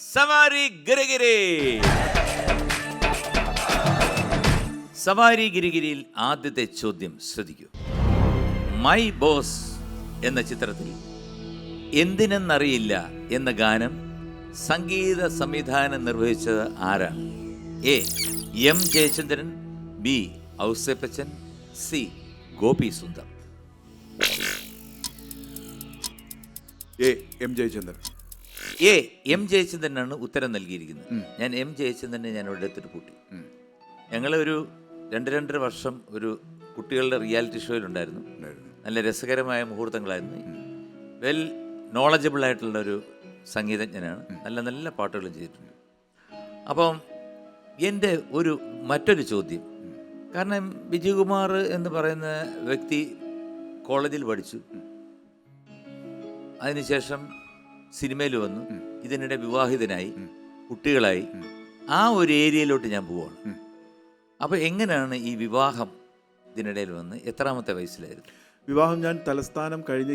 സവാരി ഗിരിഗിരി. സവാരി ഗിരിഗിരിയിൽ ആദ്യത്തെ ചോദ്യം ശ്രദ്ധിക്കൂ. മൈ ബോസ് എന്ന ചിത്രത്തിൽ എന്തിനെന്നറിയില്ല എന്ന ഗാനം സംഗീത സംവിധാനം നിർവഹിച്ചത് ആരാണ്? A M Jayachandran, B Ouseppachan, C Gopi Sundar. A M Jayachandran. A M ജയചന്ദ്രനാണ് ഉത്തരം നൽകിയിരിക്കുന്നത്. ഞാൻ എം ജയചന്ദ്രനെ ഞാൻ ഇവിടെ എടുത്തിട്ട് കൂട്ടി. ഞങ്ങളൊരു 2-2.5 വർഷം ഒരു കുട്ടികളുടെ റിയാലിറ്റി ഷോയിലുണ്ടായിരുന്നു. നല്ല രസകരമായ മുഹൂർത്തങ്ങളായിരുന്നു. വെൽ നോളജബിൾ ആയിട്ടുള്ള ഒരു സംഗീതജ്ഞനാണ്. നല്ല നല്ല പാട്ടുകളും ചെയ്തിട്ടുണ്ട്. അപ്പം എൻ്റെ മറ്റൊരു ചോദ്യം, കാരണം വിജയകുമാർ എന്ന് പറയുന്ന വ്യക്തി കോളേജിൽ പഠിച്ചു, അതിനുശേഷം സിനിമയിൽ വന്നു, ഇതിനിടെ വിവാഹിതനായി, കുട്ടികളായി. ആ ഒരു ഏരിയയിലോട്ട് ഞാൻ പോവാണ്. അപ്പോൾ എങ്ങനെയാണ് ഈ വിവാഹം ഇതിനിടയിൽ വന്ന് എത്രാമത്തെ വയസ്സിലായിരുന്നു വിവാഹം? ഞാൻ തലസ്ഥാനം കഴിഞ്ഞ്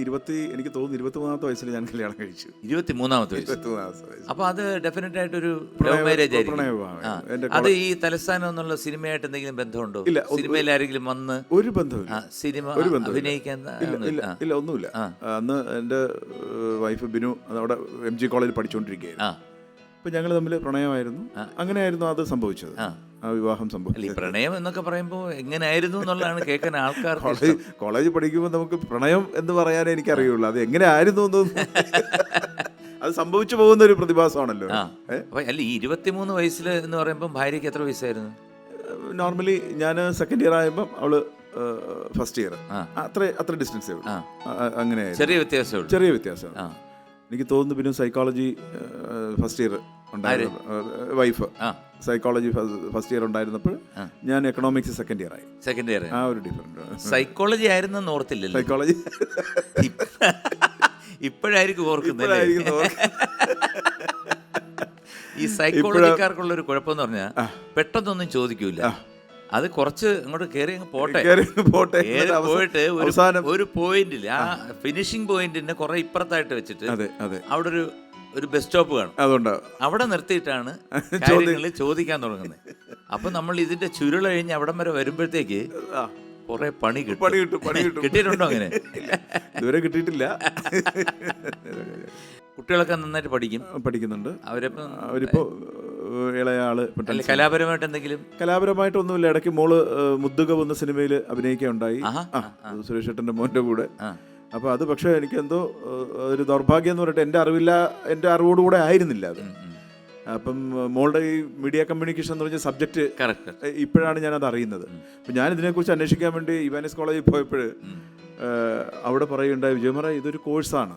എനിക്ക് തോന്നുന്നു 23-ാമത്തെ വയസ്സിൽ ഞാൻ കല്യാണം കഴിച്ചു. 23-ാമത്തെ വയസ്സ്. അപ്പോൾ അത് ഡെഫിനറ്റ് ആയിട്ടൊരു ലവ് മാരേജ് ആയിരിക്കും. അത് ഈ തലസ്ഥാനം എന്നുള്ള സിനിമയായിട്ട് എന്തെങ്കിലും ബന്ധമുണ്ടോ? ഇല്ല. സിനിമയിൽ ആരെങ്കിലും വന്ന് ഒരു ബന്ധമില്ല. സിനിമ അഭിനയിക്കാൻ ഇല്ല, ഒന്നുമില്ല. അന്ന് എൻ്റെ വൈഫ് ബിനു അവിടെ MG കോളേജിൽ പഠിച്ചുകൊണ്ടിരിക്കുകയായിരുന്നു. അപ്പം ഞങ്ങൾ തമ്മിൽ പ്രണയമായിരുന്നു. അങ്ങനെയായിരുന്നു അത് സംഭവിച്ചത്, ആ വിവാഹം സംഭവിച്ചത്. പ്രണയം എന്നൊക്കെ പറയുമ്പോൾ എങ്ങനെയായിരുന്നു എന്നുള്ളതാണ് കേൾക്കാൻ ആൾക്കാർ. കോളേജ് പഠിക്കുമ്പോൾ നമുക്ക് പ്രണയം എന്ന് പറയാനേ എനിക്കറിയുള്ളൂ. അത് എങ്ങനെയായിരുന്നു എന്നൊന്നും അത് സംഭവിച്ചു പോകുന്ന ഒരു പ്രതിഭാസമാണല്ലോ. അല്ല, ഈ 23 വയസ്സിൽ എന്ന് പറയുമ്പോൾ ഭാര്യയ്ക്ക് എത്ര വയസ്സായിരുന്നു? നോർമലി ഞാൻ സെക്കൻഡ് ഇയർ ആയപ്പോൾ അവള് ഫസ്റ്റ് ഇയർ. അത്ര ഡിസ്റ്റൻസേ ഉള്ളൂ. അങ്ങനെ ചെറിയ വ്യത്യാസം. എനിക്ക് തോന്നുന്നു പിന്നെ സൈക്കോളജി ഫസ്റ്റ് ഇയർ ഉണ്ടായിരുന്നു. വൈഫ് സൈക്കോളജി ഫസ്റ്റ് ഇയർ ഉണ്ടായിരുന്നപ്പോൾ ഞാൻ എക്കണോമിക്സ് സെക്കൻഡ് ഇയർ ആയി. ആ ഒരു ഡിഫറൻറ്റ്. സൈക്കോളജി ആയിരുന്നു ഓർത്തില്ലല്ലോ. സൈക്കോളജി ഇപ്പോഴായിരിക്കും ഓർക്കുന്നത്. ഈ സൈക്കോളജിക്കാർക്കുള്ള ഒരു കുഴപ്പമെന്ന് പറഞ്ഞാൽ പെട്ടെന്നൊന്നും ചോദിക്കൂല. അത് കുറച്ച് അങ്ങോട്ട് കയറി പോട്ടെ പോയിട്ട് ഒരു പോയിന്റിൽ, ആ ഫിനിഷിംഗ് പോയിന്റിനെ കുറെ ഇപ്പുറത്തായിട്ട് വെച്ചിട്ട് അവിടെ ഒരു ബസ് സ്റ്റോപ്പ് കാണും. അതുകൊണ്ട് അവിടെ നിർത്തിയിട്ടാണ് കാര്യങ്ങൾ ചോദിക്കാൻ തുടങ്ങുന്നത്. അപ്പൊ നമ്മൾ ഇതിന്റെ ചുരുളഴിഞ്ഞ് അവിടം വരെ വരുമ്പോഴത്തേക്ക് കുറെ പണി കിട്ടും. കിട്ടിയിട്ടുണ്ടോ? അങ്ങനെ ഇതുവരെ കിട്ടിയിട്ടില്ല. കുട്ടികളൊക്കെ നന്നായിട്ട് പഠിക്കുന്നുണ്ട്. അവരിപ്പോ ഇളയാള് കലാപരമായിട്ട് എന്തെങ്കിലും? കലാപരമായിട്ടൊന്നുമില്ല. ഇടയ്ക്ക് മോള് മുദ്ദുക വന്ന സിനിമയിൽ അഭിനയിക്കുകയുണ്ടായി, സുരേഷ് ചേട്ടൻ്റെ മോൻ്റെ കൂടെ. അപ്പോൾ അത് പക്ഷേ എനിക്ക് എന്തോ ഒരു ദൗർഭാഗ്യം എന്ന് പറഞ്ഞിട്ട് എൻ്റെ അറിവോടുകൂടെ ആയിരുന്നില്ല അത്. അപ്പം മോളുടെ ഈ മീഡിയ കമ്മ്യൂണിക്കേഷൻ എന്ന് പറഞ്ഞ സബ്ജക്റ്റ് ഇപ്പോഴാണ് ഞാനത് അറിയുന്നത്. അപ്പം ഞാൻ ഇതിനെക്കുറിച്ച് അന്വേഷിക്കാൻ വേണ്ടി ഇവാനിസ് കോളേജിൽ പോയപ്പോൾ അവിടെ പറയുകയുണ്ടായി, വിജയകുമാർ ഇതൊരു കോഴ്സാണ്.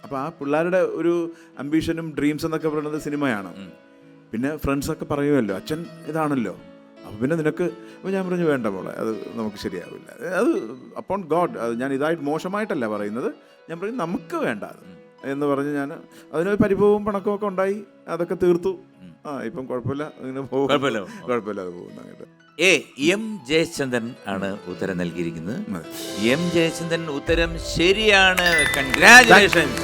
അപ്പോൾ ആ പിള്ളേരുടെ ഒരു അംബീഷനും ഡ്രീംസ് എന്നൊക്കെ പറയുന്നത് സിനിമയാണ്. പിന്നെ ഫ്രണ്ട്സൊക്കെ പറയുമല്ലോ, അച്ഛൻ ഇതാണല്ലോ, അപ്പോൾ പിന്നെ നിനക്ക്. അപ്പോൾ ഞാൻ പറഞ്ഞു വേണ്ട മോളെ, അത് നമുക്ക് ശരിയാവില്ല. അത് അപ്പോൺ ഗോഡ്, അത് ഞാൻ ഇതായിട്ട് മോശമായിട്ടല്ല പറയുന്നത്. ഞാൻ പറഞ്ഞു നമുക്ക് വേണ്ട അത് എന്ന് പറഞ്ഞ് ഞാൻ അതിനൊരു പരിഭവവും പണക്കവും ഒക്കെ ഉണ്ടായി. അതൊക്കെ തീർത്തു. ഇപ്പം കുഴപ്പമില്ല, അങ്ങനെ കുഴപ്പമില്ല, അത് പോകുന്നു. അങ്ങനെ എ എം ജയചന്ദ്രൻ ആണ് ഉത്തരം നൽകിയിരിക്കുന്നത്. എം ജയചന്ദ്രൻ ഉത്തരം ശരിയാണ്. കൺഗ്രാജുലേഷൻസ്.